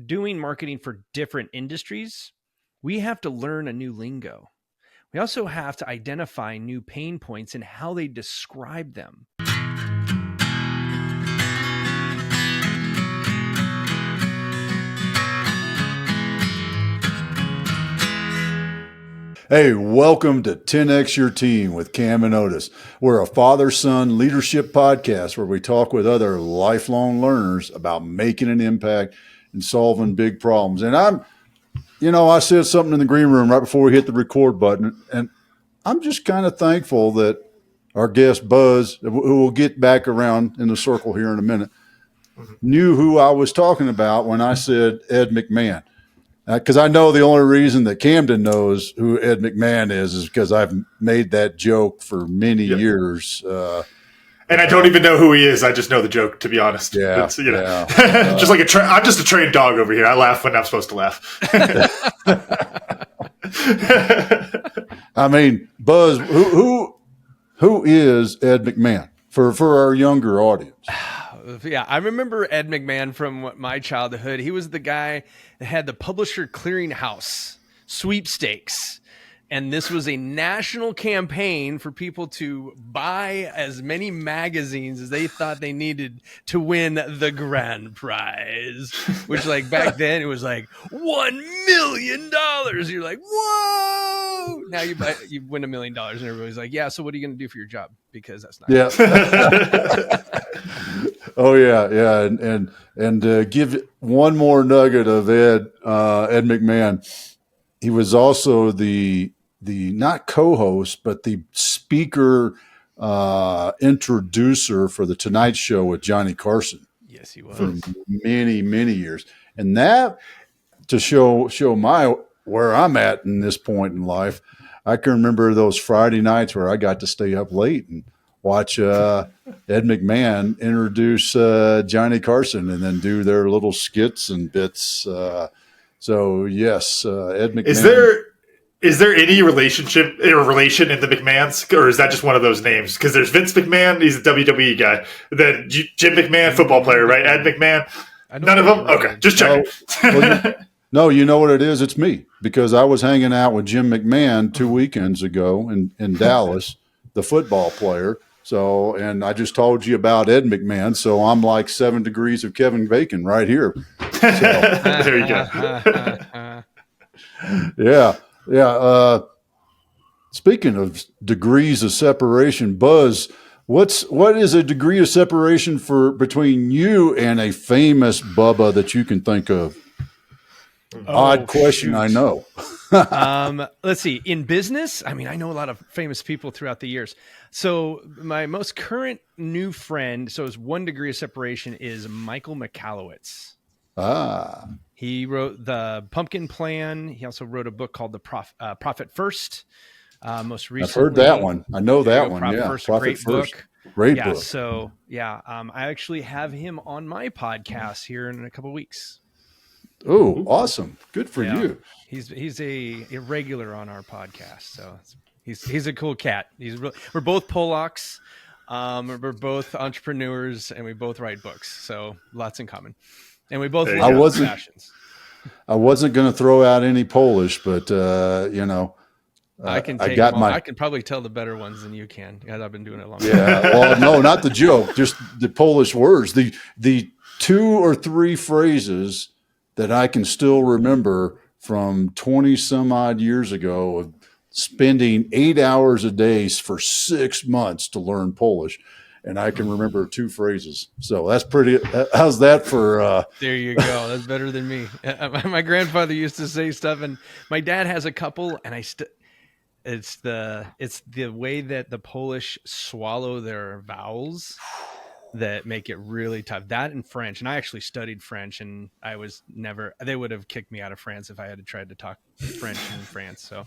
doing marketing for different industries, we have to learn a new lingo. We also have to identify new pain points and how they describe them. Hey, welcome to 10X Your Team with Cam and Otis. We're a father-son leadership podcast where we talk with other lifelong learners about making an impact and solving big problems. And I said something in the green room right before we hit the record button, and I'm just kind of thankful that our guest Buzz, who we'll get back around in the circle here in a minute, knew who I was talking about when I said Ed McMahon. Because I know the only reason that Camden knows who Ed McMahon is because I've made that joke for many years. And I don't even know who he is. I just know the joke, to be honest. Yeah. Just like I'm just a trained dog over here. I laugh when I'm supposed to laugh. I mean, Buzz, who is Ed McMahon for our younger audience? Yeah, I remember Ed McMahon from my childhood. He was the guy that had the Publisher Clearinghouse sweepstakes. And this was a national campaign for people to buy as many magazines as they thought they needed to win the grand prize, which like back then it was like $1 million. You're like, whoa! Now you win $1 million and everybody's like, yeah, so what are you going to do for your job? Because that's not Oh yeah. And give one more nugget of Ed McMahon. He was also the not co-host, but the speaker introducer for the Tonight Show with Johnny Carson. Yes, he was for many, many years, and that to show where I'm at in this point in life. I can remember those Friday nights where I got to stay up late and watch Ed McMahon introduce Johnny Carson and then do their little skits and bits. So yes, Ed McMahon. Is there any relation in the McMahons, or is that just one of those names? Because there's Vince McMahon, he's a WWE guy. Then Jim McMahon, football player, right? Ed McMahon, none of them. Okay, just checking. No, you know what it is? It's me, because I was hanging out with Jim McMahon 2 weekends ago in Dallas, the football player. So, and I just told you about Ed McMahon, so I'm like 7 degrees of Kevin Bacon right here. So. There you go. Yeah. Speaking of degrees of separation, Buzz, what is a degree of separation between you and a famous Bubba that you can think of? Odd question, I know. Let's see. In business, I mean, I know a lot of famous people throughout the years. So my most current new friend, so his 1 degree of separation, is Michael Michalowicz. He wrote the Pumpkin Plan. He also wrote a book called The Profit First. Most recently, I've heard that one. I know that one. Profit Yeah, First, Profit great First. book. Great yeah, book. So yeah, I actually have him on my podcast here in a couple of weeks. Oh, awesome! Good for you. He's a regular on our podcast, so he's a cool cat. We're both Polacks. We're both entrepreneurs, and we both write books, so lots in common. And we both love fashions. I wasn't going to throw out any Polish, but I can take them all. I can probably tell the better ones than you can, because I've been doing it a long time. Yeah, well, no, not the joke, just the Polish words. The 2 or 3 phrases that I can still remember from 20 some odd years ago of spending 8 hours a day for 6 months to learn Polish. And I can remember 2 phrases. So that's pretty, how's that for? There you go. That's better than me. My grandfather used to say stuff, and my dad has a couple, and it's the way that the Polish swallow their vowels that make it really tough. That and French. And I actually studied French, and they would have kicked me out of France if I had tried to talk French in France. So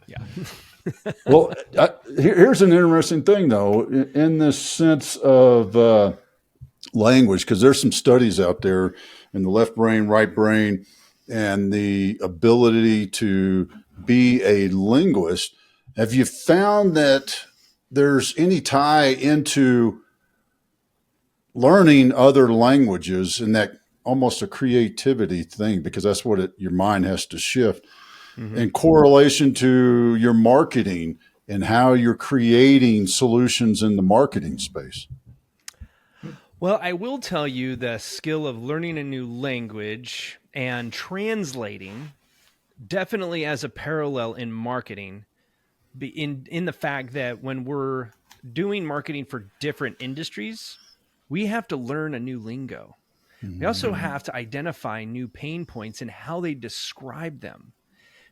yeah. Well, here's an interesting thing though, in the sense of language, because there's some studies out there in the left brain, right brain, and the ability to be a linguist. Have you found that there's any tie into learning other languages, and that almost a creativity thing, because that's what your mind has to shift Mm-hmm. in correlation to your marketing and how you're creating solutions in the marketing space. Well, I will tell you the skill of learning a new language and translating definitely as a parallel in marketing, in the fact that when we're doing marketing for different industries, we have to learn a new lingo. We also have to identify new pain points and how they describe them,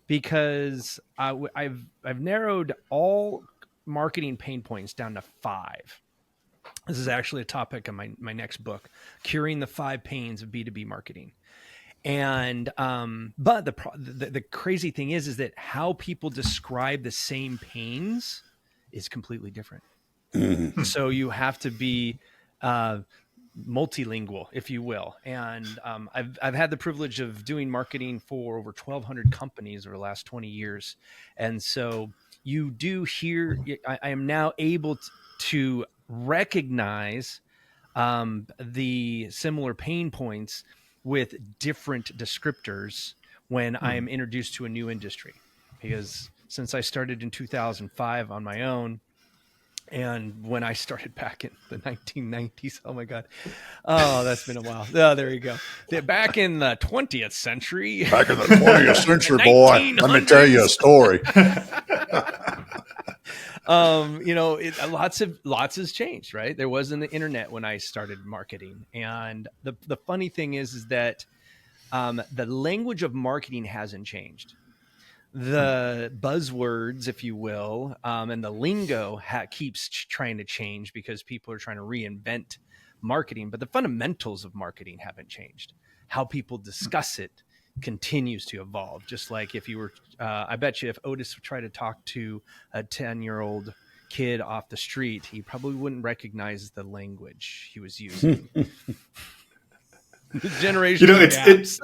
because I've narrowed all marketing pain points down to 5. This is actually a topic in my next book, Curing the 5 Pains of B2B Marketing. And but the crazy thing is that how people describe the same pains is completely different. Mm-hmm. So you have to be multilingual, if you will. And I've had the privilege of doing marketing for over 1,200 companies over the last 20 years, and so you do hear. I am now able to recognize the similar pain points with different descriptors when I'm introduced to a new industry, because since I started in 2005 on my own, and when I started back in the 1990s, oh my God. Oh, that's been a while. Oh, there you go. Back in the 20th century. Back in the 20th century, boy, let me tell you a story. Lots has changed, right? There wasn't the internet when I started marketing. And the funny thing is that the language of marketing hasn't changed. The buzzwords, if you will, and the lingo keeps trying to change because people are trying to reinvent marketing, but the fundamentals of marketing haven't changed. How people discuss it continues to evolve. Just like if you were, I bet you if Otis tried to talk to a 10-year-old kid off the street, he probably wouldn't recognize the language he was using. Generation gaps.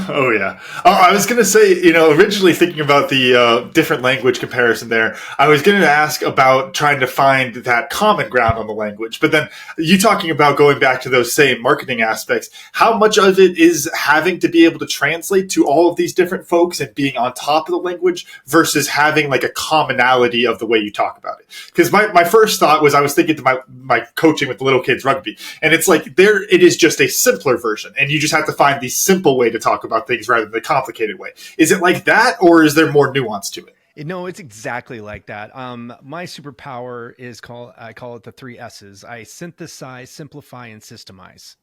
Oh yeah. Oh, I was going to say, originally thinking about the different language comparison there, I was going to ask about trying to find that common ground on the language. But then you talking about going back to those same marketing aspects, how much of it is having to be able to translate to all of these different folks and being on top of the language versus having like a commonality of the way you talk about it? Because my first thought was, I was thinking to my coaching with the little kids rugby, and it's like it is just a simpler version, and you just have to find the simple way to talk about things rather than the complicated way. Is it like that, or is there more nuance to it? No, it's exactly like that. My superpower is I call it the 3 S's. I synthesize, simplify, and systemize.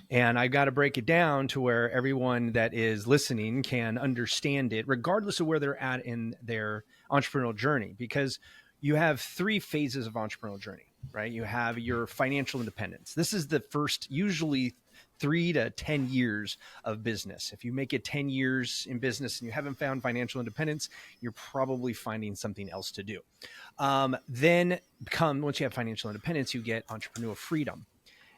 And I got to break it down to where everyone that is listening can understand it, regardless of where they're at in their entrepreneurial journey, because you have 3 phases of entrepreneurial journey, right? You have your financial independence. This is the first, usually 3 to 10 years of business. If you make it 10 years in business and you haven't found financial independence, you're probably finding something else to do. Then once you have financial independence, you get entrepreneurial freedom.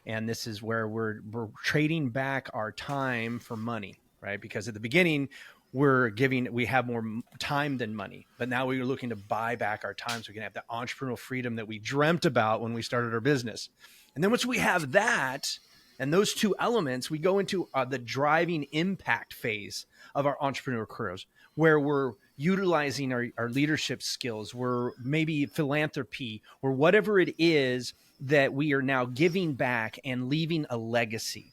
And this is where we're trading back our time for money, right? Because at the beginning, we have more time than money, but now we're looking to buy back our time so we can have the entrepreneurial freedom that we dreamt about when we started our business. And then once we have that, and those 2 elements, we go into the driving impact phase of our entrepreneurial careers, where we're utilizing our leadership skills, we're maybe philanthropy, or whatever it is that we are now giving back and leaving a legacy.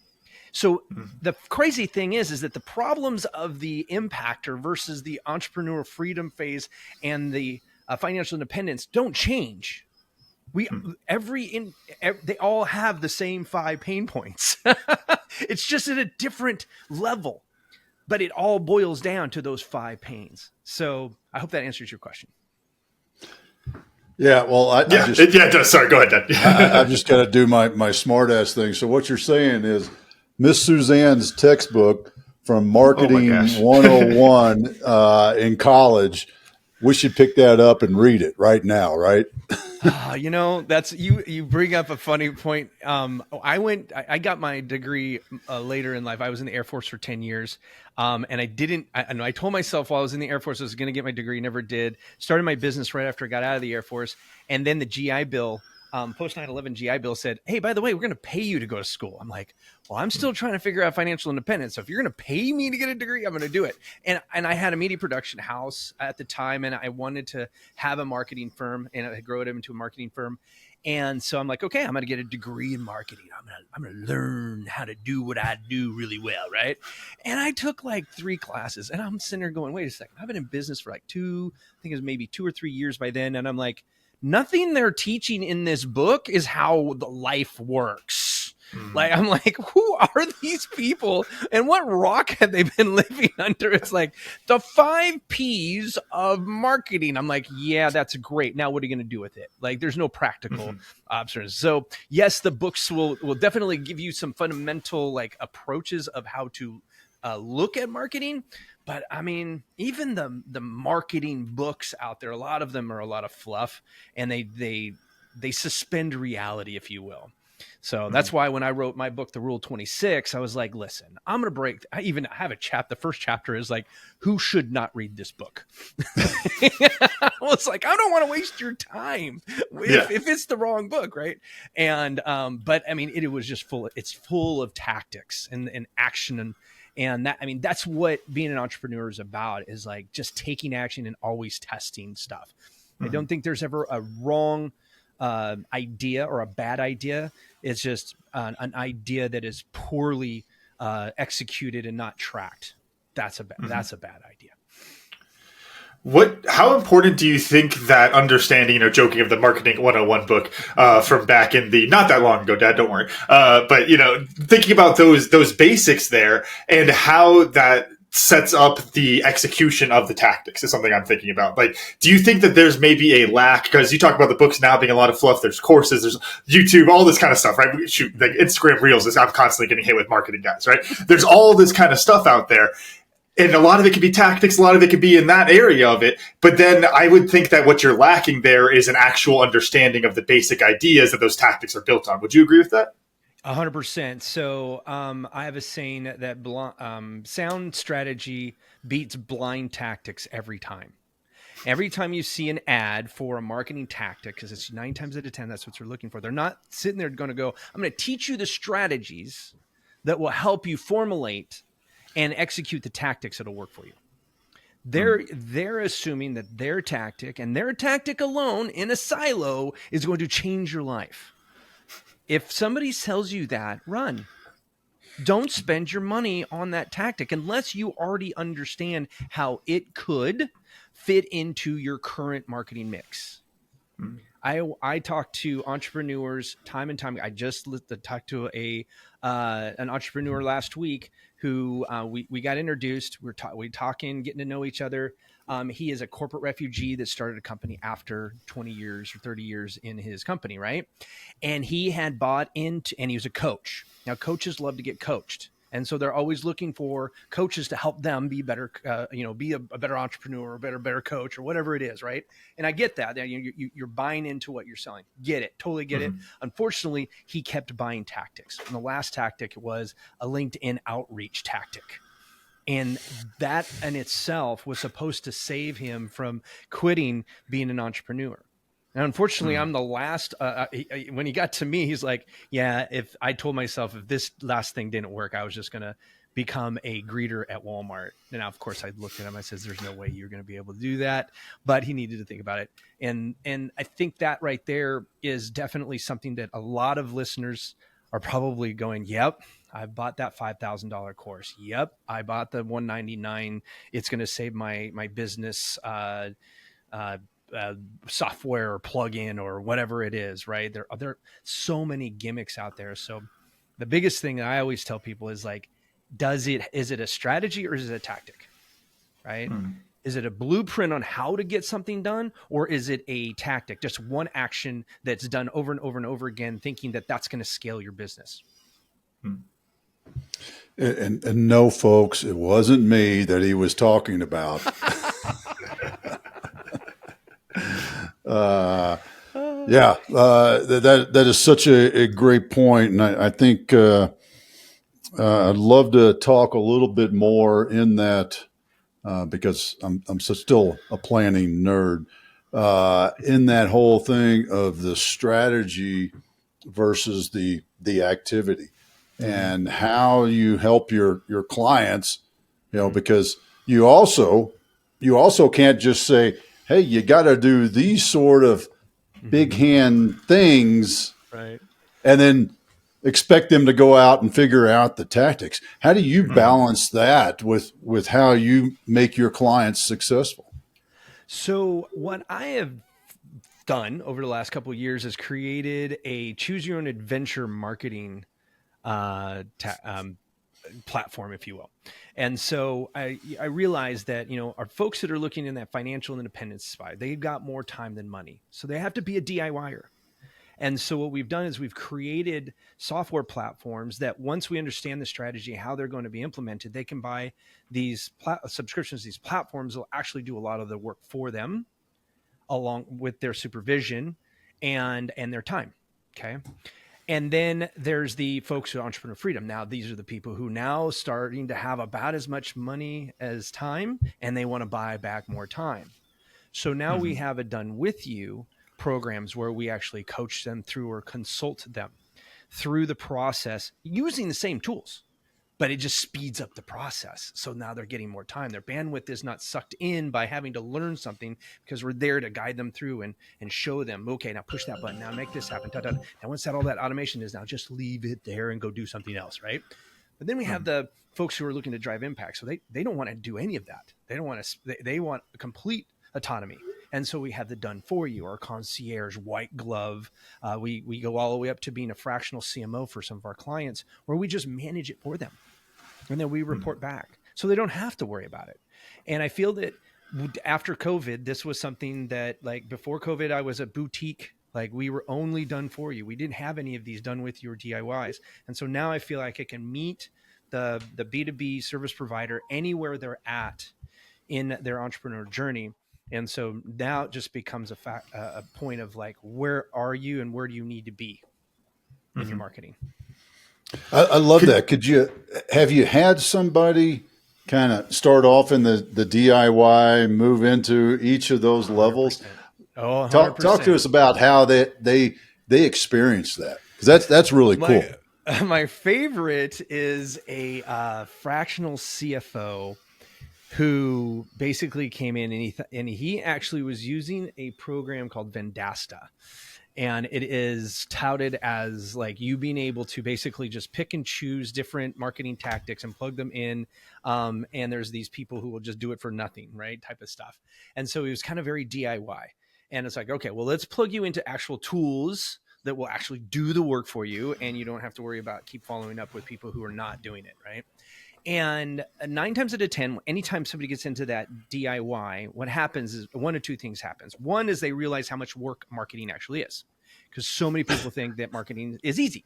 So the crazy thing is that the problems of the impactor versus the entrepreneurial freedom phase and the financial independence don't change. They all have the same 5 pain points. It's just at a different level, but it all boils down to those 5 pains. So I hope that answers your question. Yeah, well, it does. Sorry, go ahead, Dad. I've just got to do my smart ass thing. So what you're saying is Miss Suzanne's textbook from Marketing 101 in college, we should pick that up and read it right now, right? That's you bring up a funny point. I got my degree later in life. I was in the Air Force for 10 years. And I told myself while I was in the Air Force, I was going to get my degree, never did. Started my business right after I got out of the Air Force. And then the GI Bill post 9/11 GI Bill said, hey, by the way, we're going to pay you to go to school. I'm like, well, I'm still trying to figure out financial independence. So if you're going to pay me to get a degree, I'm going to do it. And I had a media production house at the time, and I wanted to have a marketing firm, and I grew it into a marketing firm. And so I'm like, okay, I'm going to get a degree in marketing. I'm going to learn how to do what I do really well, right? And I took like 3 classes, and I'm sitting there going, wait a second, I've been in business for like I think it was maybe 2 or 3 years by then. And I'm like, nothing they're teaching in this book is how the life works. Like, I'm like, who are these people and what rock have they been living under? It's like the 5 P's of marketing. I'm like, yeah, that's great. Now what are you going to do with it? Like, there's no practical options. So yes, the books will definitely give you some fundamental like approaches of how to look at marketing. But I mean, even the marketing books out there, a lot of them are a lot of fluff, and they suspend reality, if you will. So that's why when I wrote my book, The Rule 26, I was like, listen, I'm going to break. I even have a the first chapter is like, who should not read this book? I was like, I don't want to waste your time if it's the wrong book, right? And but I mean, it was just it's full of tactics and action and that, I mean, that's what being an entrepreneur is about, is like just taking action and always testing stuff. I don't think there's ever a wrong idea or a bad idea. It's just an idea that is poorly executed and not tracked. That's a bad idea. How important do you think that understanding, joking of the Marketing 101 book from back in the, not that long ago, Dad, don't worry. But, thinking about those basics there and how that sets up the execution of the tactics is something I'm thinking about. Like, do you think that there's maybe a lack, because you talk about the books now being a lot of fluff, there's courses, there's YouTube, all this kind of stuff, right? Shoot, like Instagram Reels, I'm constantly getting hit with marketing guys, right? There's all this kind of stuff out there. And a lot of it can be tactics, a lot of it can be in that area of it. But then I would think that what you're lacking there is an actual understanding of the basic ideas that those tactics are built on. Would you agree with that? 100%. So I have a saying that sound strategy beats blind tactics every time. Every time you see an ad for a marketing tactic, because it's 9 times out of 10, that's what they're looking for. They're not sitting there going to go, I'm going to teach you the strategies that will help you formulate and execute the tactics that'll work for you. They're assuming that their tactic and their tactic alone in a silo is going to change your life. If somebody tells you that, run. Don't spend your money on that tactic unless you already understand how it could fit into your current marketing mix. I talk to entrepreneurs time and time. I just talked to an entrepreneur last week who we got introduced. We talking, getting to know each other. He is a corporate refugee that started a company after 20 years or 30 years in his company, right? And he had bought into, and he was a coach. Now, coaches love to get coached. And so they're always looking for coaches to help them be better, be a better entrepreneur, or better coach, or whatever it is, right? And I get that. You're buying into what you're selling. Get it. Totally get it. Unfortunately, he kept buying tactics. And the last tactic was a LinkedIn outreach tactic. And that in itself was supposed to save him from quitting being an entrepreneur. And unfortunately, I'm the last. When he got to me, he's like, yeah, if I told myself if this last thing didn't work, I was just going to become a greeter at Walmart. And now, of course, I looked at him. I said, there's no way you're going to be able to do that. But he needed to think about it. And I think that right there is definitely something that a lot of listeners are probably going, yep, I bought that $5,000 course. Yep, I bought the $199. It's going to save my business software or plugin or whatever it is, right? There are so many gimmicks out there. So the biggest thing that I always tell people is like, is it a strategy or is it a tactic, right? Is it a blueprint on how to get something done, or is it a tactic, just one action that's done over and over and over again, thinking that that's going to scale your business? And no, folks, it wasn't me that he was talking about. That is such a great point. And I think I'd love to talk a little bit more in that because I'm still a planning nerd. in that whole thing of the strategy versus the activity, and how you help your clients, because you also can't just say, hey, you got to do these sort of big hand things Right. and then expect them to go out and figure out the tactics. How do you balance that with how you make your clients successful? So what I have done over the last couple of years is created a choose your own adventure marketing platform, if you will. And so I realized that, our folks that are looking in that financial independence spot, they've got more time than money. So they have to be a DIYer. And so what we've done is we've created software platforms that once we understand the strategy, how they're going to be implemented, they can buy these subscriptions. These platforms will actually do a lot of the work for them along with their supervision and their time. Okay. And then there's the folks who entrepreneur freedom. Now, these are the people who now starting to have about as much money as time, and they want to buy back more time. So now we have a done with you programs where we actually coach them through or consult them through the process using the same tools, but it just speeds up the process. So now they're getting more time. Their bandwidth is not sucked in by having to learn something, because we're there to guide them through and show them, okay, now push that button, now make this happen. Now, once all that automation is, now just leave it there and go do something else, right? But then we have the folks who are looking to drive impact. So they don't want to do any of that. They don't want to, they want complete autonomy. And so we have the done for you, our concierge, white glove. We go all the way up to being a fractional CMO for some of our clients, where we just manage it for them. And then we report back, so they don't have to worry about it. And I feel that after COVID, this was something that, like, before COVID, I was a boutique. Like, we were only done for you. We didn't have any of these done with you or DIYs. And so now I feel like I can meet the B2B service provider anywhere they're at in their entrepreneur journey. And so now it just becomes a point of, like, where are you and where do you need to be in your marketing? I love that. Have you had somebody kind of start off in the DIY, move into each of those levels? 100%. Oh, 100%. Talk to us about how they experience that, because that's really cool. My favorite is a fractional CFO who basically came in, and he actually was using a program called Vendasta. And it is touted as, like, you being able to basically just pick and choose different marketing tactics and plug them in. And there's these people who will just do it for nothing, right? Type of stuff. And so it was kind of very DIY. And it's like, okay, well, let's plug you into actual tools that will actually do the work for you. And you don't have to worry about keep following up with people who are not doing it, right? And 9 times out of 10, anytime somebody gets into that DIY, what happens is one of two things happens. One is they realize how much work marketing actually is, because so many people think that marketing is easy.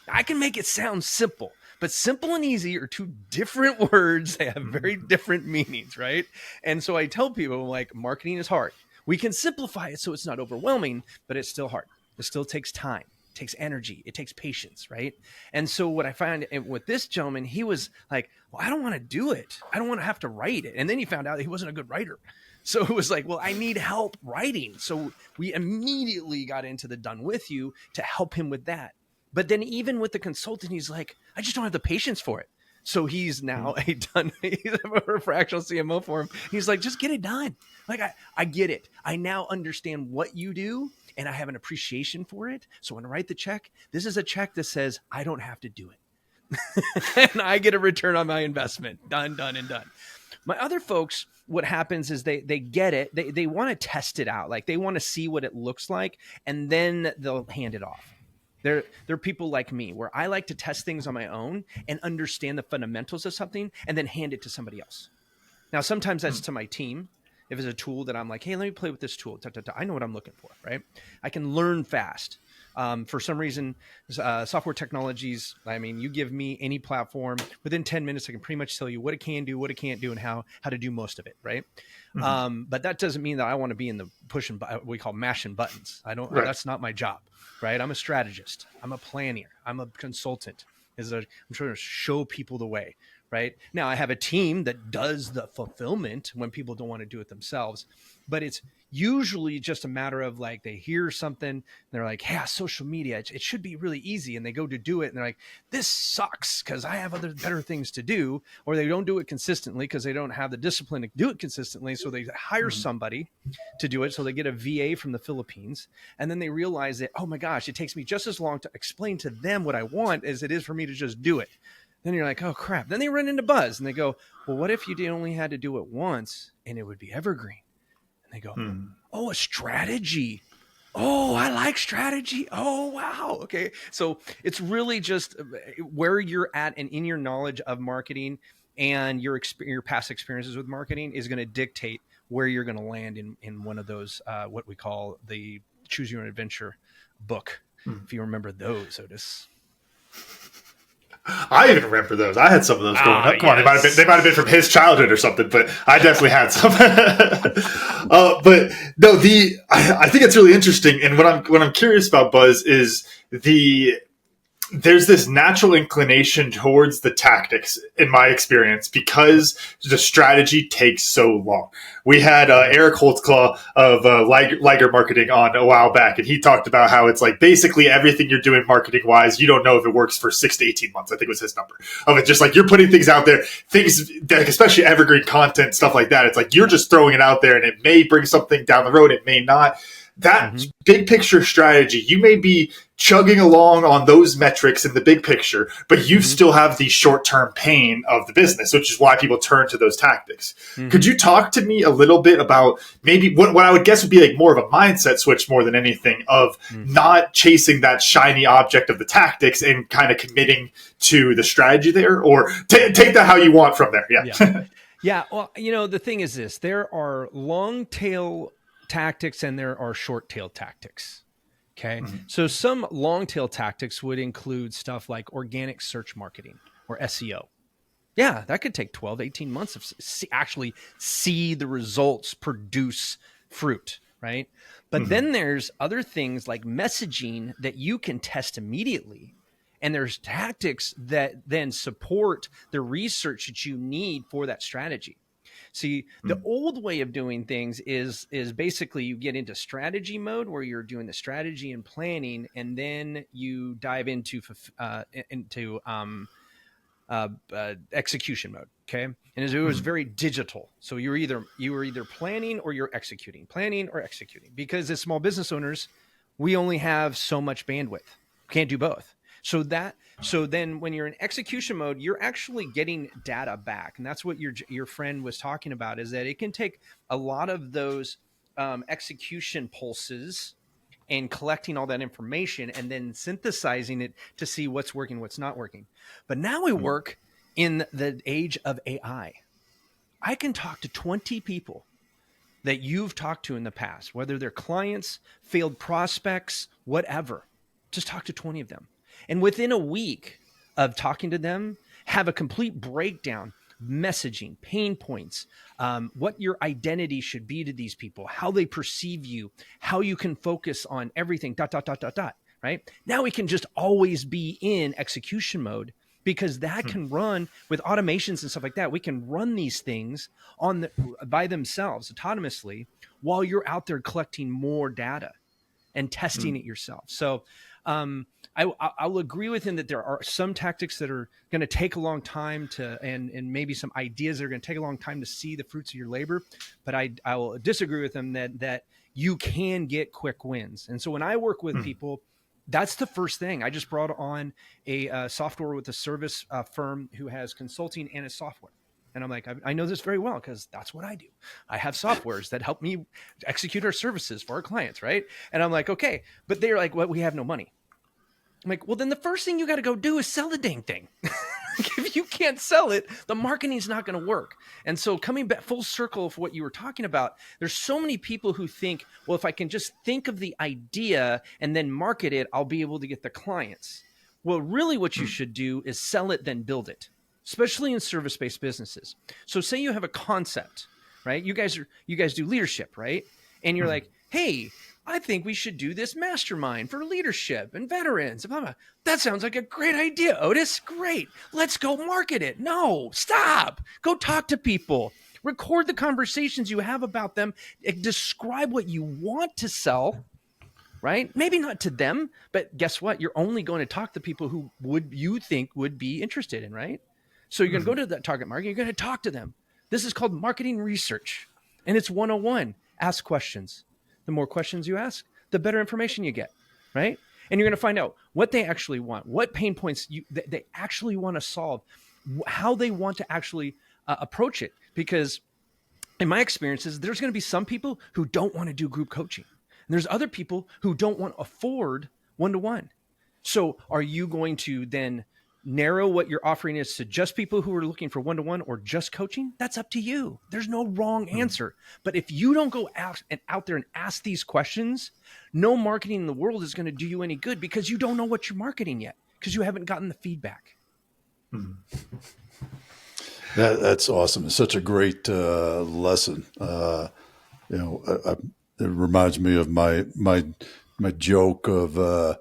I can make it sound simple, but simple and easy are two different words. They have very different meanings, right? And so I tell people, like, marketing is hard. We can simplify it so it's not overwhelming, but it's still hard. It still takes time. Takes energy, it takes patience, right? And so what I find with this gentleman, he was like, well, I don't want to do it. I don't want to have to write it. And then he found out he wasn't a good writer. So it was like, well, I need help writing. So we immediately got into the done with you to help him with that. But then even with the consultant, he's like, I just don't have the patience for it. So he's now he's a fractional CMO for him. He's like, just get it done. Like, I get it. I now understand what you do, and I have an appreciation for it. So when I write the check, this is a check that says I don't have to do it. And I get a return on my investment. Done, done, and done. My other folks, what happens is they get it. They want to test it out. Like, they want to see what it looks like, and then they'll hand it off. They're people like me, where I like to test things on my own and understand the fundamentals of something and then hand it to somebody else. Now, sometimes that's to my team. If it's a tool that I'm like, hey, let me play with this tool. I know what I'm looking for, right? I can learn fast. For some reason, software technologies, I mean, you give me any platform, within 10 minutes, I can pretty much tell you what it can do, what it can't do, and how to do most of it, right? But that doesn't mean that I want to be in the pushing, what we call mashing buttons. I don't. Right. That's not my job, right? I'm a strategist. I'm a planner. I'm a consultant. I'm trying to show people the way, right? Now I have a team that does the fulfillment when people don't want to do it themselves, but it's usually just a matter of like, they hear something and they're like, yeah, social media, it should be really easy. And they go to do it and they're like, this sucks because I have other better things to do, or they don't do it consistently because they don't have the discipline to do it consistently. So they hire somebody to do it. So they get a VA from the Philippines, and then they realize that, oh my gosh, it takes me just as long to explain to them what I want as it is for me to just do it. Then you're like, oh crap. Then they run into Buzz and they go, well, what if you only had to do it once and it would be evergreen? And they go, oh, a strategy. Oh, I like strategy. Oh, wow. Okay. So it's really just where you're at, and in your knowledge of marketing and your past experiences with marketing is going to dictate where you're going to land in one of those, what we call the Choose Your Own Adventure book. If you remember those, Otis. I even remember those. I had some of those growing up. Come on, they might have been from his childhood or something, but I definitely had some. But no, I think it's really interesting. And what I'm curious about, Buzz, is there's this natural inclination towards the tactics, in my experience, because the strategy takes so long. We had Eric Holtzclaw of Liger Marketing on a while back, and he talked about how it's like basically everything you're doing marketing-wise, you don't know if it works for 6 to 18 months. I think was his number of it. Just like you're putting things out there, things that, especially evergreen content, stuff like that. It's like you're just throwing it out there, and it may bring something down the road. It may not. That big picture strategy, you may be chugging along on those metrics in the big picture, but you still have the short-term pain of the business, which is why people turn to those tactics. Could you talk to me a little bit about maybe what I would guess would be like more of a mindset switch more than anything of not chasing that shiny object of the tactics and kind of committing to the strategy there, or take that how you want from there? Yeah. Yeah. Well, the thing is this, there are long tail tactics and there are short tail tactics. Okay. So some long tail tactics would include stuff like organic search marketing or SEO. Yeah, that could take 12 to 18 months to actually see the results produce fruit, right? But then there's other things like messaging that you can test immediately. And there's tactics that then support the research that you need for that strategy. See, the old way of doing things is basically you get into strategy mode where you're doing the strategy and planning, and then you dive into execution mode. Okay, and it was very digital. So you were either planning or you're executing, because as small business owners, we only have so much bandwidth. Can't do both. So then when you're in execution mode, you're actually getting data back. And that's what your friend was talking about, is that it can take a lot of those execution pulses and collecting all that information and then synthesizing it to see what's working, what's not working. But now we work in the age of AI. I can talk to 20 people that you've talked to in the past, whether they're clients, failed prospects, whatever. Just talk to 20 of them. And within a week of talking to them, have a complete breakdown, messaging, pain points, what your identity should be to these people, how they perceive you, how you can focus on everything, ... right? Now we can just always be in execution mode, because that can run with automations and stuff like that. We can run these things by themselves autonomously while you're out there collecting more data and testing it yourself. So I'll agree with him that there are some tactics that are going to take a long time and maybe some ideas that are going to take a long time to see the fruits of your labor. But I will disagree with him that you can get quick wins. And so when I work with people, that's the first thing. I just brought on a software with a service firm who has consulting and a software. And I'm like, I know this very well because that's what I do. I have softwares that help me execute our services for our clients, right? And I'm like, okay. But they're like, well, we have no money. I'm like, well, then the first thing you got to go do is sell the dang thing. If you can't sell it, the marketing's not going to work. And so coming back full circle of what you were talking about, there's so many people who think, well, if I can just think of the idea and then market it, I'll be able to get the clients. Well, really what you should do is sell it, then build it, especially in service-based businesses. So say you have a concept, right? You guys do leadership, right? And you're like, hey, I think we should do this mastermind for leadership and veterans. Blah, blah. That sounds like a great idea, Otis. Great. Let's go market it. No, stop. Go talk to people. Record the conversations you have about them. Describe what you want to sell, right? Maybe not to them, but guess what? You're only going to talk to people who you think would be interested in, right? So you're going to go to that target market. You're going to talk to them. This is called marketing research, and it's 101. Ask questions. The more questions you ask, the better information you get, right? And you're going to find out what they actually want, what pain points they actually want to solve, how they want to actually approach it. Because in my experiences, there's going to be some people who don't want to do group coaching. And there's other people who don't want to afford one-to-one. So are you going to then narrow what your offering is to just people who are looking for one-to-one or just coaching? That's up to you. There's no wrong answer. But if you don't go out there and ask these questions, no marketing in the world is going to do you any good, because you don't know what you're marketing yet, because you haven't gotten the feedback. That's awesome. It's such a great lesson. It reminds me of my joke of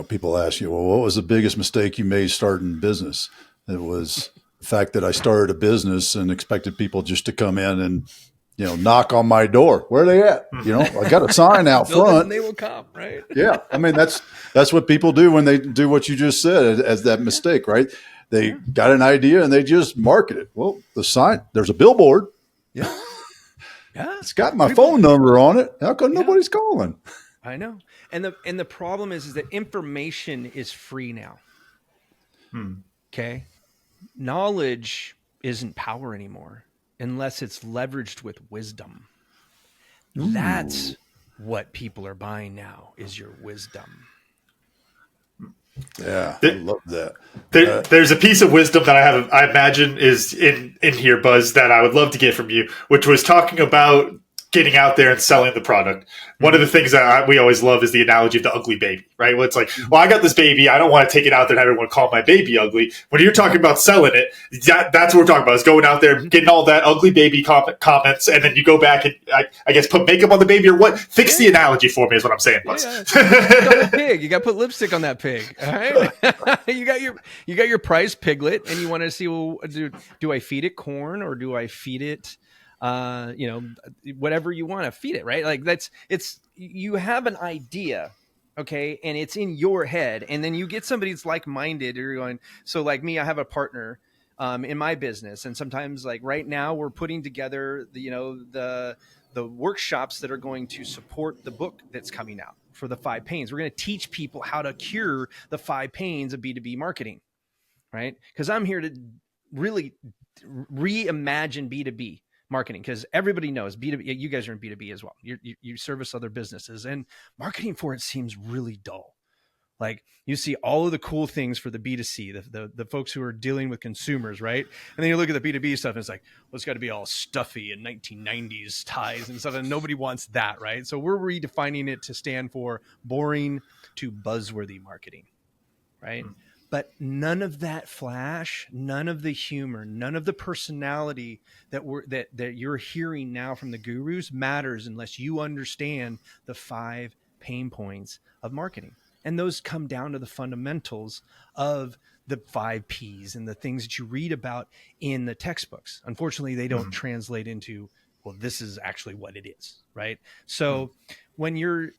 people ask you, well, what was the biggest mistake you made starting business? It was the fact that I started a business and expected people just to come in and, knock on my door. Where are they at? I got a sign out front. And they will come, right? Yeah. I mean, that's what people do when they do what you just said as that mistake, right? They got an idea and they just market it. Well, the sign, there's a billboard. Yeah. Yeah. It's got my phone number on it. How come nobody's calling? I know. And the problem is that information is free now. Okay. Knowledge isn't power anymore unless it's leveraged with wisdom. Ooh. That's what people are buying now, is your wisdom. Yeah, I love that. There's a piece of wisdom that I imagine is in here, Buzz, that I would love to get from you, which was talking about getting out there and selling the product. One of the things that we always love is the analogy of the ugly baby, right? Well, it's like, well, I got this baby. I don't want to take it out there and have everyone call my baby ugly. When you're talking about selling it, that's what we're talking about, is going out there, getting all that ugly baby comments, and then you go back and I guess put makeup on the baby, or what? Fix the analogy for me is what I'm saying, Buzz. Yeah. Pig. You got to put lipstick on that pig. All right. you got your prize piglet, and you want to see, well, do I feed it corn or do I feed it whatever you want to feed it, right? Like you have an idea, okay, and it's in your head, and then you get somebody that's like-minded, or you're going, so like me, I have a partner in my business, and sometimes, like right now, we're putting together the workshops that are going to support the book that's coming out for the 5 pains. We're going to teach people how to cure the 5 pains of B2B marketing, right? Because I'm here to really reimagine B2B marketing, because everybody knows B2B. You guys are in B2B as well. You service other businesses, and marketing for it seems really dull. Like, you see all of the cool things for the B2C, the folks who are dealing with consumers, right? And then you look at the B2B stuff, and it's like, well, it's got to be all stuffy and 1990s ties and stuff, and nobody wants that, right? So we're redefining it to stand for boring to buzzworthy marketing, right? But none of that flash, none of the humor, none of the personality that you're hearing now from the gurus matters unless you understand the 5 pain points of marketing. And those come down to the fundamentals of the 5 Ps and the things that you read about in the textbooks. Unfortunately, they don't translate into, well, this is actually what it is, right? So when you're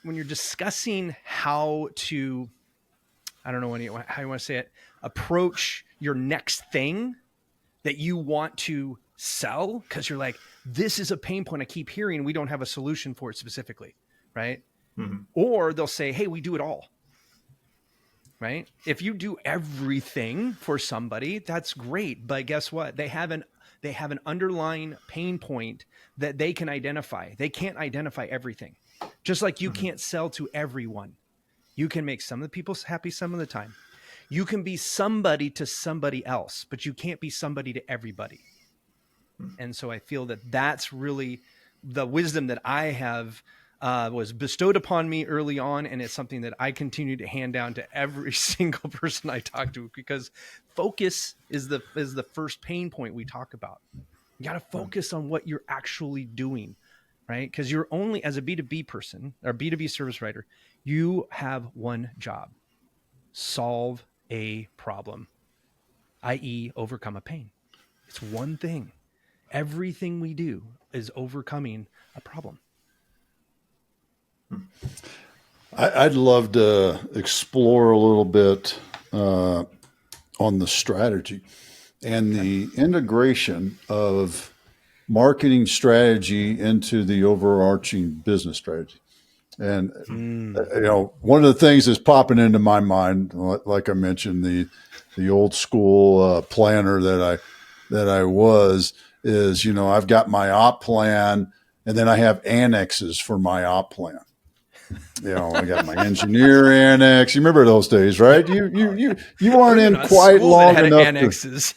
discussing how to, I don't know how you want to say it, approach your next thing that you want to sell, because you're like, this is a pain point I keep hearing, we don't have a solution for it specifically, right? Or they'll say, hey, we do it all, right? If you do everything for somebody, that's great, but guess what? They have an underlying pain point that they can identify. They can't identify everything, just like you can't sell to everyone. You can make some of the people happy some of the time. You can be somebody to somebody else, but you can't be somebody to everybody. And so I feel that that's really the wisdom that I have was bestowed upon me early on, and it's something that I continue to hand down to every single person I talk to, because focus is the first pain point we talk about. You got to focus on what you're actually doing, right? Because you're only, as a B2B person or B2B service writer, you have one job: solve a problem, i.e., overcome a pain. It's one thing. Everything we do is overcoming a problem. I'd love to explore a little bit on the strategy and the integration of marketing strategy into the overarching business strategy. And one of the things that's popping into my mind, like I mentioned, the old school planner that I was, is I've got my op plan, and then I have annexes for my op plan. I got my engineer annex. You remember those days, right? You weren't in quite long enough. Annexes.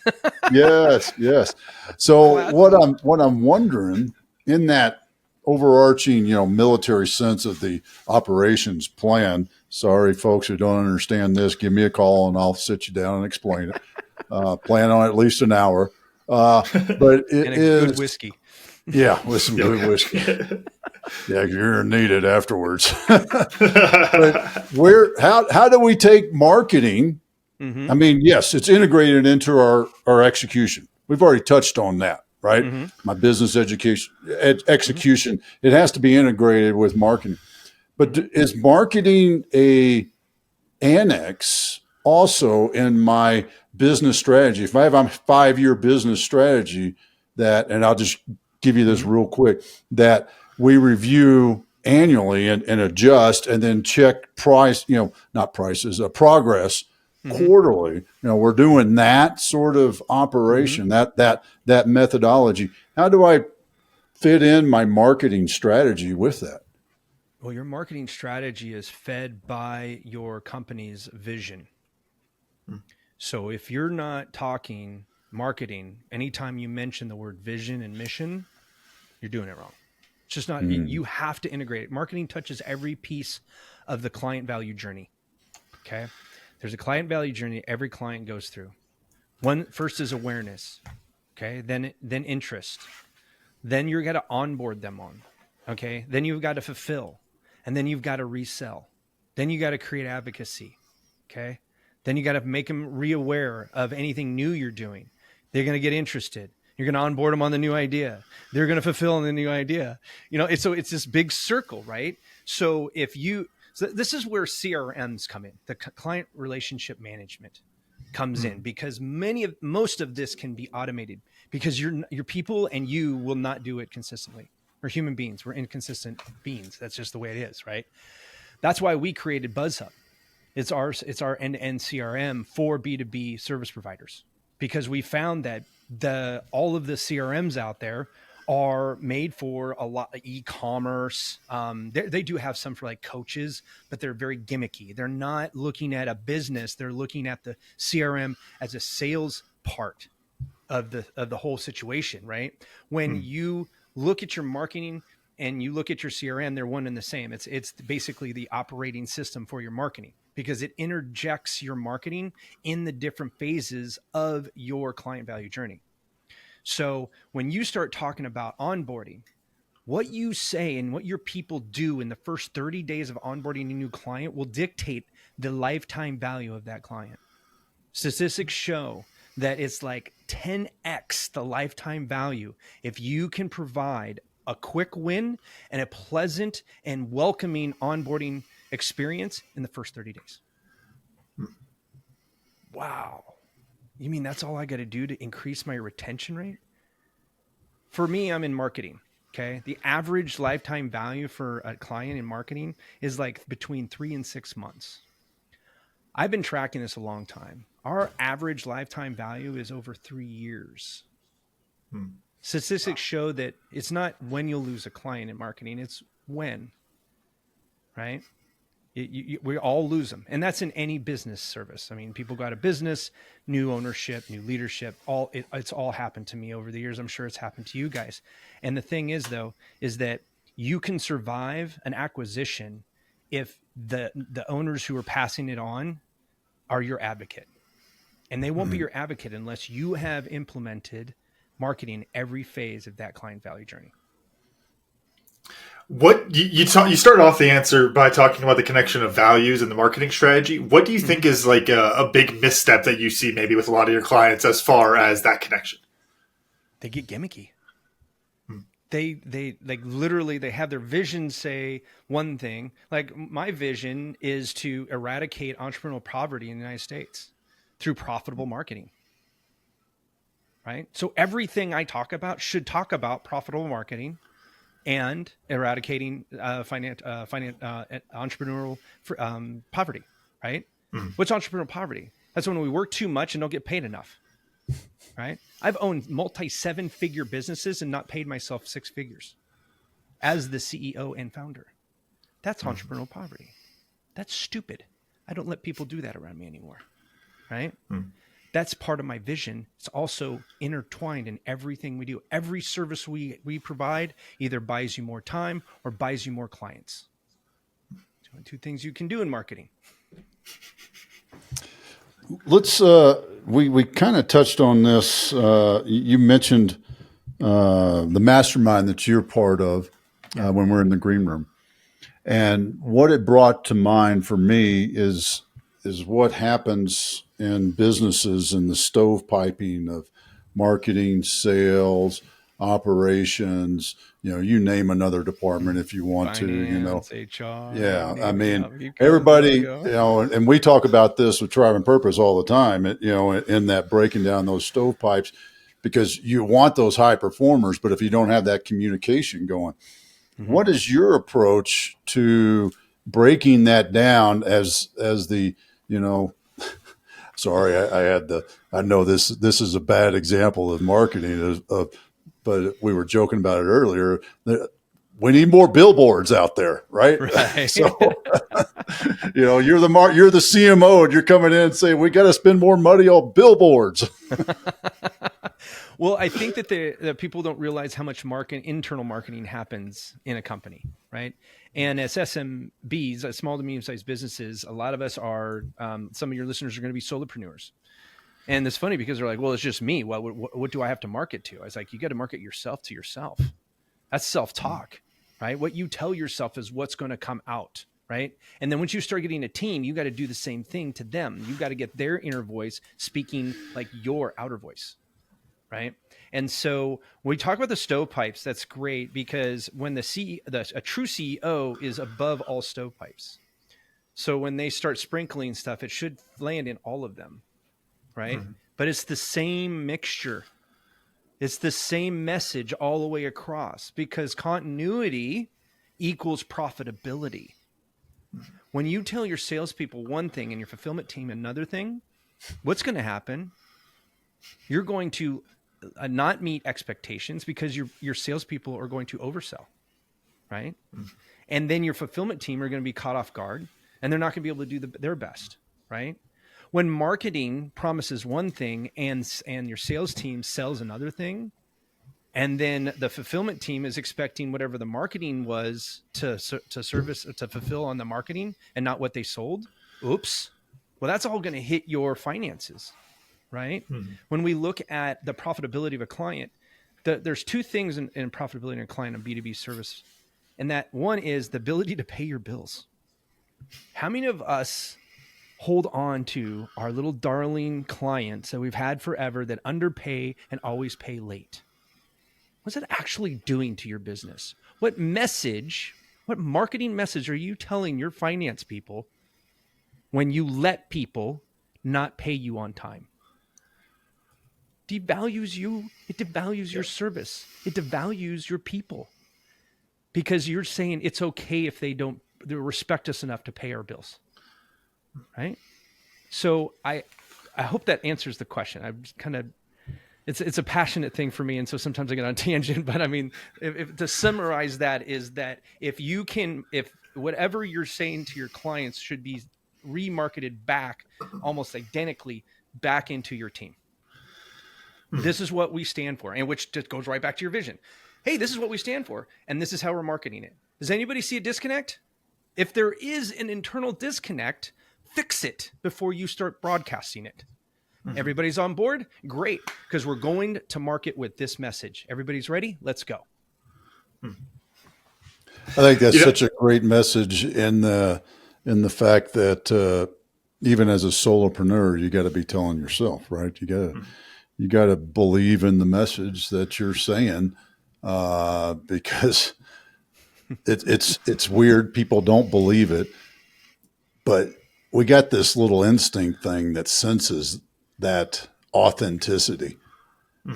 Yes. So what I'm wondering, in that overarching, military sense of the operations plan. Sorry, folks who don't understand this, give me a call and I'll sit you down and explain it. Plan on at least an hour. But it is good whiskey. Yeah, with some good whiskey. Yeah, you're needed afterwards. But how do we take marketing? Mm-hmm. I mean, yes, it's integrated into our execution. We've already touched on that, right? Mm-hmm. My business execution, it has to be integrated with marketing. But is marketing a annex also in my business strategy? If I have a 5-year business strategy and I'll just give you this real quick, that we review annually and adjust and then check progress quarterly. We're doing that sort of operation, that methodology. How do I fit in my marketing strategy with that? Well, your marketing strategy is fed by your company's vision. So if you're not talking marketing, anytime you mention the word vision and mission, you're doing it wrong. It's just not, you have to integrate it. Marketing touches every piece of the client value journey. Okay. There's a client value journey every client goes through. First is awareness. Okay. Then interest. Then you're got to onboard them on. Okay. Then you've got to fulfill, and then you've got to resell. Then you got to create advocacy. Okay. Then you got to make them re-aware of anything new you're doing. They're going to get interested. You're going to onboard them on the new idea. They're going to fulfill on the new idea. It's this big circle, right? So this is where CRMs come in. The client relationship management comes in, because most of this can be automated, because your people and you will not do it consistently. We're human beings. We're inconsistent beings. That's just the way it is, right? That's why we created BuzzHub. It's our end-to-end CRM for B2B service providers, because we found that all of the CRMs out there are made for a lot of e-commerce. They do have some for like coaches, but they're very gimmicky. They're not looking at a business. They're looking at the CRM as a sales part of the whole situation, right? When you look at your marketing and you look at your CRM, they're one and the same. It's basically the operating system for your marketing, because it interjects your marketing in the different phases of your client value journey. So when you start talking about onboarding, what you say and what your people do in the first 30 days of onboarding a new client will dictate the lifetime value of that client. Statistics show that it's like 10x the lifetime value if you can provide a quick win and a pleasant and welcoming onboarding experience in the first 30 days. Wow. You mean that's all I got to do to increase my retention rate? For me, I'm in marketing. Okay. The average lifetime value for a client in marketing is like between 3 and 6 months. I've been tracking this a long time. Our average lifetime value is over 3 years. Statistics show that it's not when you'll lose a client in marketing, it's when, right? We all lose them. And that's in any business service. I mean, people got a business, new ownership, new leadership, it's all happened to me over the years. I'm sure it's happened to you guys. And the thing is, though, is that you can survive an acquisition if the owners who are passing it on are your advocate. And they won't be your advocate unless you have implemented marketing every phase of that client value journey. What you started off the answer by talking about the connection of values and the marketing strategy. What do you think is like a big misstep that you see maybe with a lot of your clients as far as that connection? They get gimmicky. They like literally they have their vision say one thing. Like my vision is to eradicate entrepreneurial poverty in the United States through profitable marketing. Right? So everything I talk about should talk about profitable marketing and eradicating entrepreneurial poverty, right? What's entrepreneurial poverty? That's when we work too much and don't get paid enough, right? I've owned multi-7-figure businesses and not paid myself 6 figures as the CEO and founder. That's entrepreneurial poverty. That's stupid. I don't let people do that around me anymore, right? That's part of my vision. It's also intertwined in everything we do. Every service we provide either buys you more time or buys you more clients. Two things you can do in marketing. Let's we kind of touched on this. You mentioned the mastermind that you're part of when we're in the green room, and what it brought to mind for me is what happens in businesses in the stovepiping of marketing, sales, operations, you name another department if you want Finance, to, HR. Yeah. I mean, everybody, and we talk about this with Tribe and Purpose all the time, in that breaking down those stovepipes, because you want those high performers, but if you don't have that communication going, what is your approach to breaking that down as the, sorry, I know this is a bad example of marketing, but we were joking about it earlier. We need more billboards out there, right? So, you're the CMO, and you're coming in and saying we got to spend more money on billboards. Well, I think that that people don't realize how much internal marketing happens in a company, right? And as SMBs, small to medium-sized businesses, a lot of us are. Some of your listeners are going to be solopreneurs, and it's funny because they're like, "Well, it's just me. Well, what do I have to market to?" I was like, "You got to market yourself to yourself. That's self-talk, right? What you tell yourself is what's going to come out." Right. And then once you start getting a team, you got to do the same thing to them. You got to get their inner voice speaking like your outer voice. Right. And so when we talk about the stovepipes, that's great because when a true CEO is above all stovepipes. So when they start sprinkling stuff, it should land in all of them. Right. But it's the same mixture. It's the same message all the way across because continuity equals profitability. When you tell your salespeople one thing and your fulfillment team another thing, what's going to happen? You're going to not meet expectations because your salespeople are going to oversell, right? And then your fulfillment team are going to be caught off guard, and they're not going to be able to do their best, right? When marketing promises one thing and your sales team sells another thing, and then the fulfillment team is expecting whatever the marketing was to fulfill on the marketing and not what they sold. Oops. Well, that's all going to hit your finances, right? When we look at the profitability of a client, there's 2 things in profitability in a client of B2B service. And that one is the ability to pay your bills. How many of us hold on to our little darling clients that we've had forever that underpay and always pay late? What's it actually doing to your business? What marketing message are you telling your finance people when you let people not pay you on time? Devalues you. It devalues your service. It devalues your people because you're saying it's okay if they respect us enough to pay our bills, right? So I hope that answers the question. I'm just kind of, it's a passionate thing for me. And so sometimes I get on a tangent, but I mean, if to summarize that is that if whatever you're saying to your clients should be remarketed back almost identically back into your team. This is what we stand for, and which just goes right back to your vision. Hey, this is what we stand for, and this is how we're marketing it. Does anybody see a disconnect? If there is an internal disconnect, fix it before you start broadcasting it. Everybody's on board? Great, because we're going to market with this message. Everybody's ready? Let's go. I think that's such a great message in the fact that even as a solopreneur, you got to be telling yourself, right? You got to believe in the message that you're saying, because it's weird. People don't believe it, but we got this little instinct thing that senses that authenticity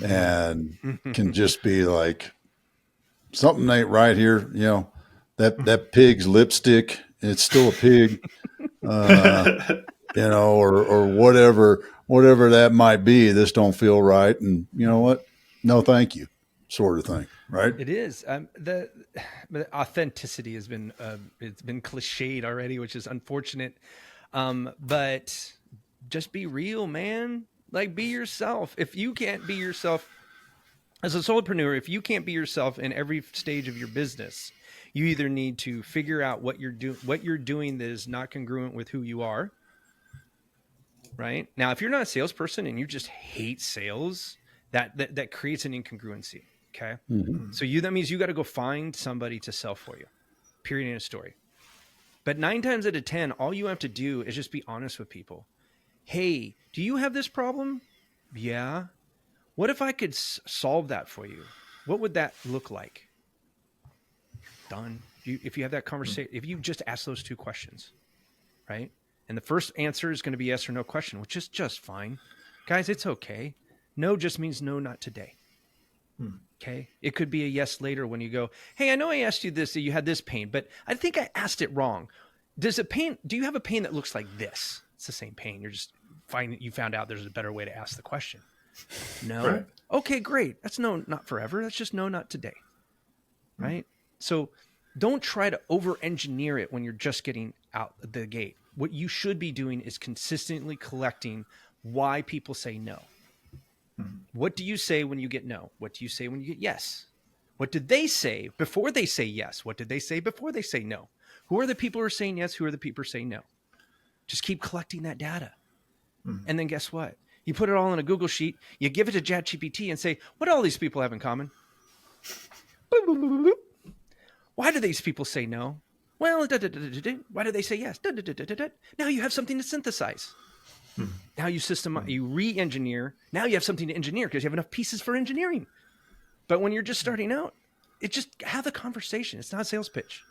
and can just be like, something ain't right here. That pig's lipstick, it's still a pig, or whatever that might be. This don't feel right. And you know what? No, thank you, sort of thing. Right. It is. The authenticity has been it's been cliched already, which is unfortunate. But just be real, man. Like, be yourself. If you can't be yourself as a solopreneur, if you can't be yourself in every stage of your business, you either need to figure out what you're doing that is not congruent with who you are. Right now, if you're not a salesperson and you just hate sales, that creates an incongruency. Okay. Mm-hmm. So that means you got to go find somebody to sell for you, period, in a story. But 9 times out of 10, all you have to do is just be honest with people. Hey, do you have this problem? Yeah. What if I could solve that for you? What would that look like? Done. If you have that conversation, if you just ask those 2 questions, right? And the first answer is going to be yes or no question, which is just fine. Guys, it's okay. No just means no, not today. Okay. It could be a yes later when you go, hey, I know I asked you this, that you had this pain, but I think I asked it wrong. Do you have a pain that looks like this? It's the same pain. You found out there's a better way to ask the question. No. Right. Okay, great. That's no, not forever. That's just no, not today. Right. So don't try to over-engineer it when you're just getting out the gate. What you should be doing is consistently collecting why people say no. What do you say when you get no? What do you say when you get yes? What did they say before they say yes? What did they say before they say no? Who are the people who are saying yes? Who are the people who are saying no? Just keep collecting that data. And then guess what? You put it all in a Google sheet. You give it to ChatGPT and say, what do all these people have in common? Why do these people say no? Well, why do they say yes? Now you have something to synthesize. Now you re-engineer. Now you have something to engineer because you have enough pieces for engineering. But when you're just starting out, just have the conversation. It's not a sales pitch.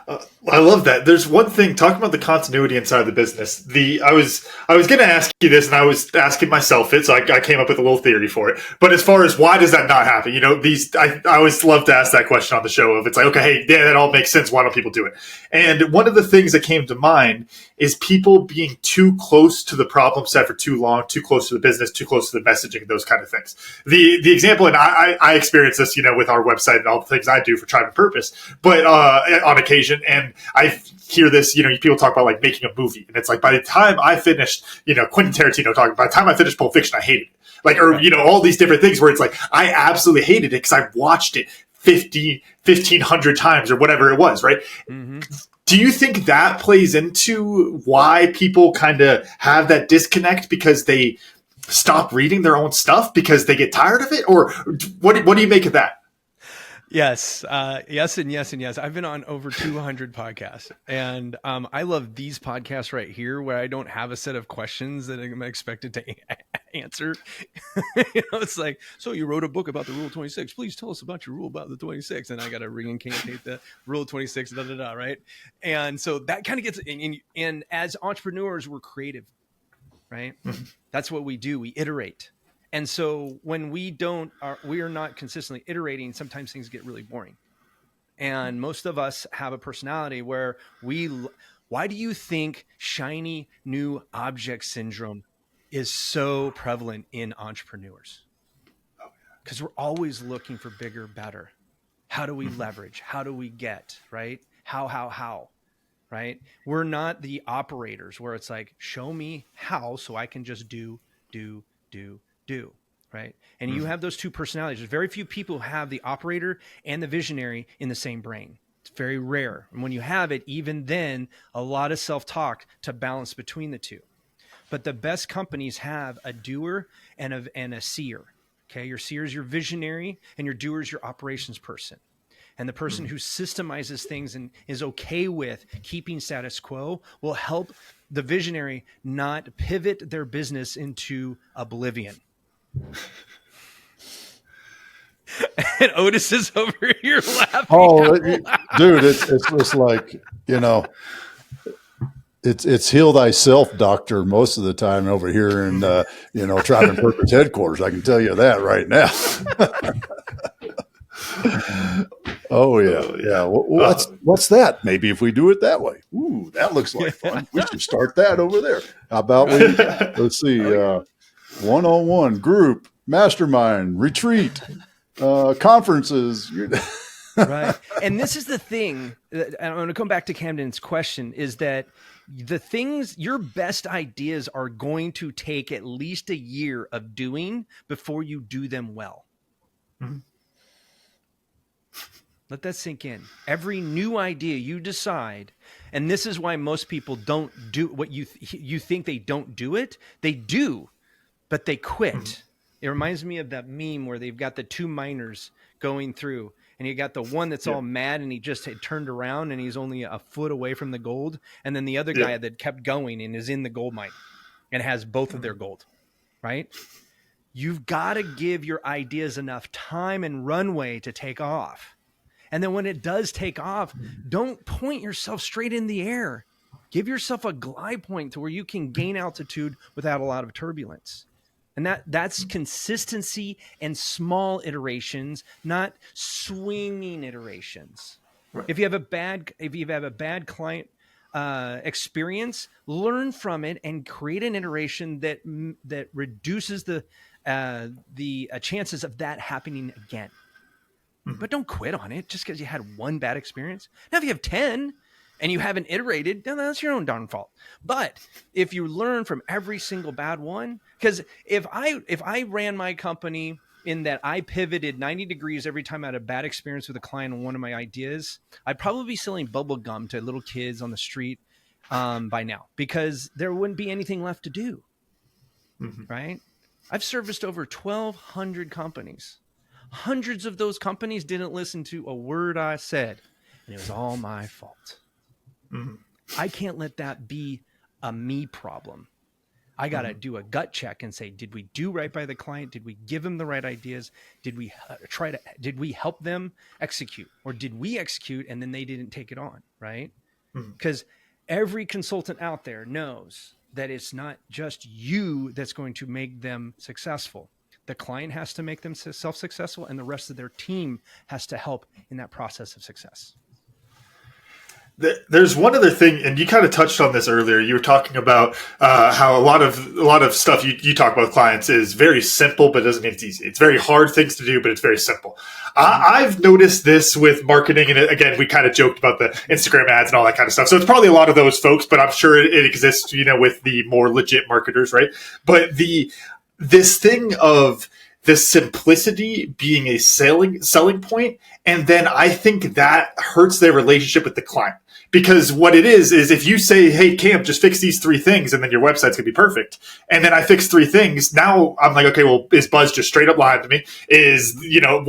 I love that. There's one thing talking about the continuity inside the business. I was going to ask you this, and I was asking myself it, so I came up with a little theory for it. But as far as why does that not happen? I always love to ask that question on the show. Of it's like, okay, hey, yeah, that all makes sense. Why don't people do it? And one of the things that came to mind is people being too close to the problem set for too long, too close to the business, too close to the messaging, those kind of things. The example, and I experience this, with our website and all the things I do for Tribe and Purpose, but on occasion. And I hear this, people talk about like making a movie, and it's like by the time I finished, Quentin Tarantino talking, by the time I finished Pulp Fiction, I hated it. All these different things where it's like I absolutely hated it because I watched it 1,500 times or whatever it was, right? Mm-hmm. Do you think that plays into why people kind of have that disconnect because they stop reading their own stuff because they get tired of it? Or what do you make of that? Yes. Yes. And yes. And yes. I've been on over 200 podcasts, and I love these podcasts right here where I don't have a set of questions that I'm expected to answer. It's like, so you wrote a book about the Rule 26. Please tell us about your rule about the 26. And I got to reincantate the Rule 26, right? And so that kind of gets, and as entrepreneurs, we're creative, right? Mm-hmm. That's what we do. We iterate. And so when we are not consistently iterating, sometimes things get really boring. And most of us have a personality where why do you think shiny new object syndrome is so prevalent in entrepreneurs? Because we're always looking for bigger, better. How do we leverage? How do we get, right? How, right? We're not the operators where it's like, show me how so I can just do, right? And you have those two personalities. There's very few people who have the operator and the visionary in the same brain. It's very rare. And when you have it, even then, a lot of self-talk to balance between the two. But the best companies have a doer and a seer. Okay, your seer is your visionary and your doer is your operations person. And the person who systemizes things and is okay with keeping status quo will help the visionary not pivot their business into oblivion. And Otis is over here laughing. Oh, dude, it's just like, it's heal thyself, doctor, most of the time over here in, Tribe Purpose headquarters. I can tell you that right now. Oh yeah. What's that? Maybe if we do it that way. Ooh, that looks like fun. We should start that over there. How about let's see, one-on-one, group, mastermind, retreat, conferences. Right. And this is the thing, and I'm going to come back to Camden's question, is that your best ideas are going to take at least a year of doing before you do them well. Mm-hmm. Let that sink in. Every new idea you decide, and this is why most people don't do what you think they don't do it. They do, but they quit. Mm-hmm. It reminds me of that meme where they've got the two miners going through, and you got the one that's all mad and he just had turned around and he's only a foot away from the gold. And then the other guy that kept going and is in the gold mine and has both of their gold, right? You've got to give your ideas enough time and runway to take off. And then when it does take off, don't point yourself straight in the air. Give yourself a glide point to where you can gain altitude without a lot of turbulence. And that's consistency and small iterations, not swinging iterations. Right. If you have a bad client experience, learn from it and create an iteration that reduces the chances of that happening again. Mm-hmm. But don't quit on it just because you had one bad experience. Now, if you have 10 and you haven't iterated, then that's your own darn fault. But if you learn from every single bad one, because if I ran my company in that I pivoted 90 degrees every time I had a bad experience with a client on one of my ideas, I'd probably be selling bubble gum to little kids on the street by now, because there wouldn't be anything left to do. Mm-hmm. Right? I've serviced over 1,200 companies. Hundreds of those companies didn't listen to a word I said, and it was all my fault. Mm-hmm. I can't let that be a me problem. I got to do a gut check and say, did we do right by the client? Did we give them the right ideas? Did we did we help them execute, or did we execute and then they didn't take it on? Right? Because every consultant out there knows that it's not just you that's going to make them successful. The client has to make them self-successful, and the rest of their team has to help in that process of success. There's one other thing, and you kind of touched on this earlier. You were talking about how a lot of stuff you talk about with clients is very simple, but it doesn't mean it's easy. It's very hard things to do, but it's very simple. I've noticed this with marketing, and again, we kind of joked about the Instagram ads and all that kind of stuff. So it's probably a lot of those folks, but I'm sure it exists, with the more legit marketers, right? But this thing of the simplicity being a selling point, and then I think that hurts their relationship with the client. Because what it is if you say, hey, Cam, just fix these 3 things and then your website's going to be perfect. And then I fix 3 things. Now I'm like, okay, well, is Buzz just straight up lying to me? Now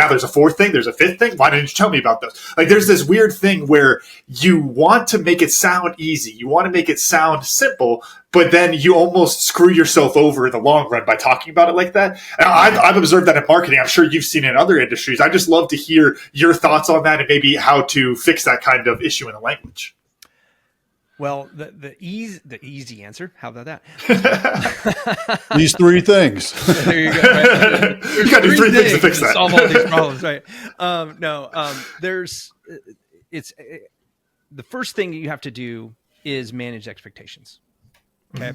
there's a 4th thing. There's a 5th thing. Why didn't you tell me about those? Like, there's this weird thing where you want to make it sound easy. You want to make it sound simple, but then you almost screw yourself over in the long run by talking about it like that. I've observed that in marketing. I'm sure you've seen it in other industries. I just love to hear your thoughts on that and maybe how to fix that kind of issue in the language. Well, the easy answer. How about that? These 3 things. There you go. Right? You got to do 3 things to fix that. Solve all these problems, right? The first thing you have to do is manage expectations. Okay.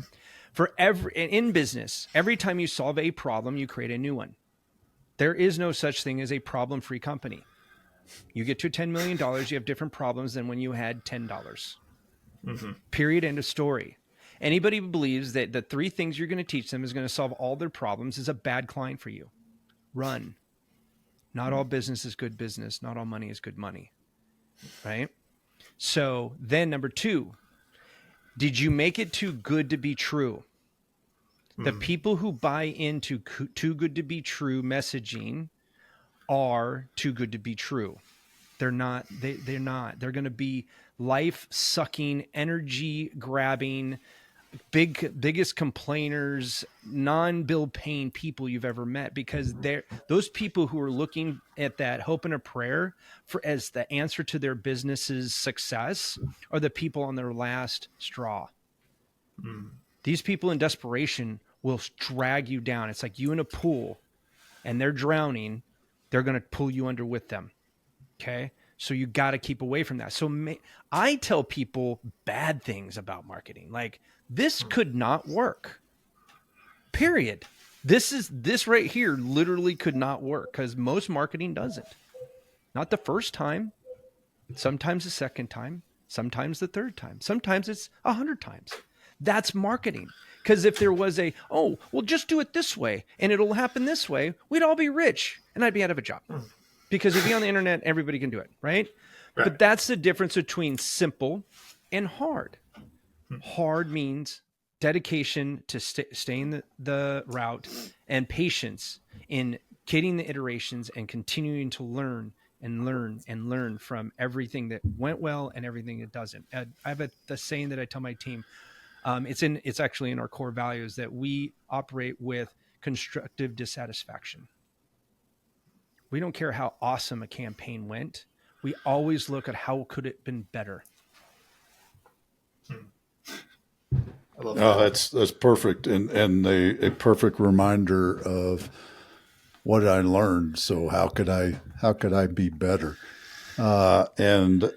Mm-hmm. In business, every time you solve a problem, you create a new one. There is no such thing as a problem-free company. You get to $10 million, you have different problems than when you had $10. Mm-hmm. Period. End of story. Anybody who believes that the 3 things you're going to teach them is going to solve all their problems is a bad client for you. Run. Not all business is good business. Not all money is good money. Right? So then number 2, did you make it too good to be true? The people who buy into too good to be true messaging are too good to be true. They're not. They're not. They're going to be life-sucking, energy-grabbing, biggest complainers, non-bill paying people you've ever met, because they're those people who are looking at that hope and a prayer for as the answer to their business's success are the people on their last straw. These people in desperation will drag you down. It's like you in a pool and they're drowning. They're going to pull you under with them. Okay. So you got to keep away from that. So I tell people bad things about marketing. Like, this could not work. Period. This right here literally could not work, because most marketing doesn't. Not the first time, sometimes the second time, sometimes the third time, sometimes it's 100 times. That's marketing. Because if there was we'll just do it this way and it'll happen this way, we'd all be rich and I'd be out of a job. Because if you're on the internet, everybody can do it, right? But that's the difference between simple and hard. Hard means dedication to staying the route, and patience in getting the iterations and continuing to learn and learn and learn from everything that went well and everything that doesn't. I have the saying that I tell my team. It's actually in our core values that we operate with constructive dissatisfaction. We don't care how awesome a campaign went. We always look at how could it have been better. I love that. That's perfect, and a perfect reminder of what I learned. So how could I be better? And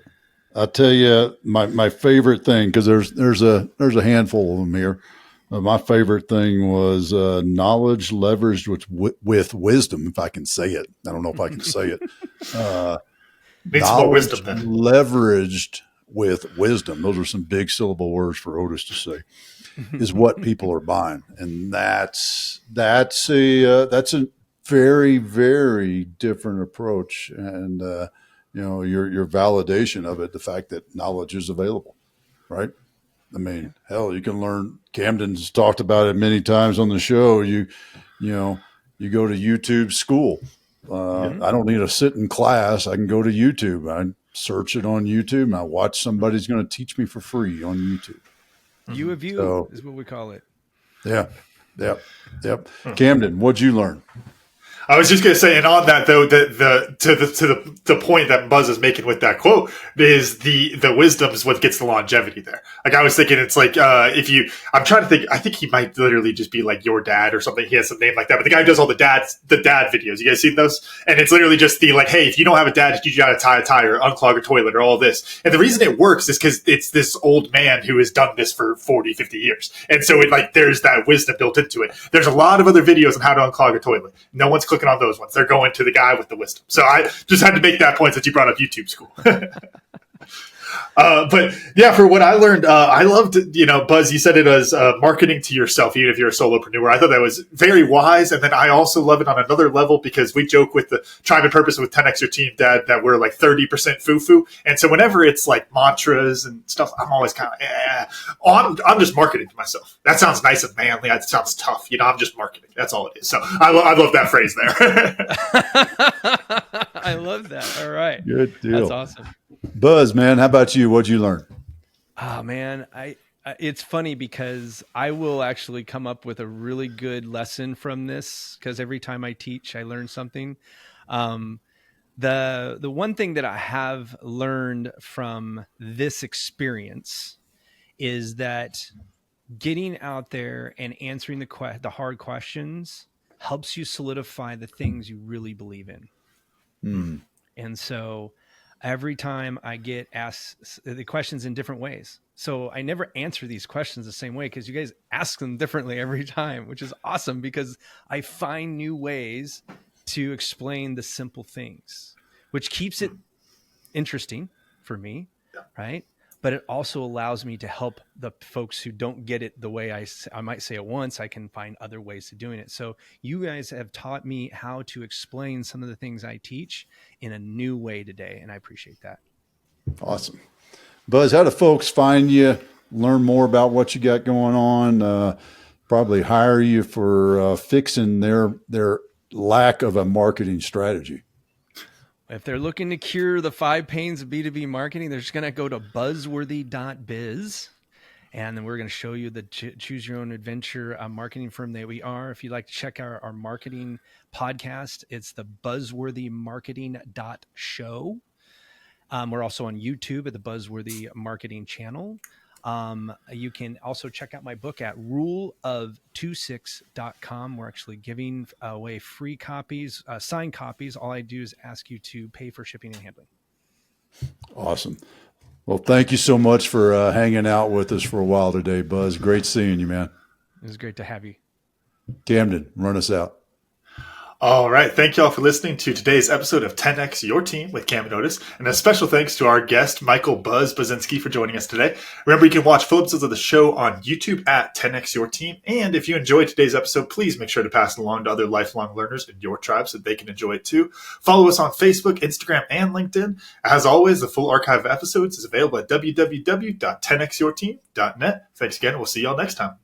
I'll tell you my favorite thing, because there's a handful of them here. My favorite thing was knowledge leveraged with wisdom, if I can say it. I don't know if I can say it. Knowledge wisdom, then. Leveraged with wisdom. Those are some big syllable words for Otis to say. Is what people are buying, and that's a very, very different approach. And your validation of it, the fact that knowledge is available, right? I mean, hell, you can learn. Camden's talked about it many times on the show. You go to YouTube school. I don't need to sit in class. I can go to YouTube. I search it on YouTube, and I watch somebody's going to teach me for free on YouTube. U of U is what we call it. Yeah. Yep. Camden, what'd you learn? I was just going to say, and on that though, the point that Buzz is making with that quote is the wisdom is what gets the longevity there. Like, I was thinking, it's like I'm trying to think. I think he might literally just be like your dad or something. He has some name like that. But the guy who does all the dad videos. You guys seen those? And it's literally just the like, hey, if you don't have a dad, you got to tie a tie or unclog a toilet or all this. And the reason it works is because it's this old man who has done this for 40, 50 years, and so there's that wisdom built into it. There's a lot of other videos on how to unclog a toilet. No one's clicking on those ones. They're going to the guy with the wisdom. So I just had to make that point since you brought up YouTube school. But yeah, for what I learned, I loved, Buzz, you said it as marketing to yourself, even if you're a solopreneur. I thought that was very wise. And then I also love it on another level, because we joke with the Time and Purpose with 10X Your Team, Dad, that we're like 30% foo-foo. And so whenever it's like mantras and stuff, I'm always kind of, I'm just marketing to myself. That sounds nice and manly. That sounds tough. I'm just marketing. That's all it is. So I love that phrase there. I love that. All right. Good deal. That's awesome. Buzz, man, how about you? What'd you learn? Oh man, it's funny because I will actually come up with a really good lesson from this, because every time I teach, I learn something. The one thing that I have learned from this experience is that getting out there and answering the hard questions helps you solidify the things you really believe in. And so every time I get asked the questions in different ways. So I never answer these questions the same way, because you guys ask them differently every time, which is awesome, because I find new ways to explain the simple things, which keeps it interesting for me, right? But it also allows me to help the folks who don't get it the way I might say it once. I can find other ways to doing it. So you guys have taught me how to explain some of the things I teach in a new way today, and I appreciate that. Awesome. Buzz, how do folks find you, learn more about what you got going on, probably hire you for fixing their lack of a marketing strategy? If they're looking to cure the 5 pains of B2B marketing, they're just going to go to buzzworthy.biz. And then we're going to show you the choose your own adventure marketing firm that we are. If you'd like to check out our marketing podcast, it's the buzzworthymarketing.show. We're also on YouTube at the Buzzworthy Marketing channel. You can also check out my book at ruleof26.com. We're actually giving away free copies, signed copies. All I do is ask you to pay for shipping and handling. Awesome. Well, thank you so much for hanging out with us for a while today, Buzz. Great seeing you, man. It was great to have you. Camden, run us out. All right. Thank you all for listening to today's episode of 10X Your Team with Cam Otis. And a special thanks to our guest, Michael Buzinski, for joining us today. Remember, you can watch full episodes of the show on YouTube at 10X Your Team. And if you enjoyed today's episode, please make sure to pass it along to other lifelong learners in your tribe so that they can enjoy it too. Follow us on Facebook, Instagram, and LinkedIn. As always, the full archive of episodes is available at www.10xyourteam.net. Thanks again. We'll see you all next time.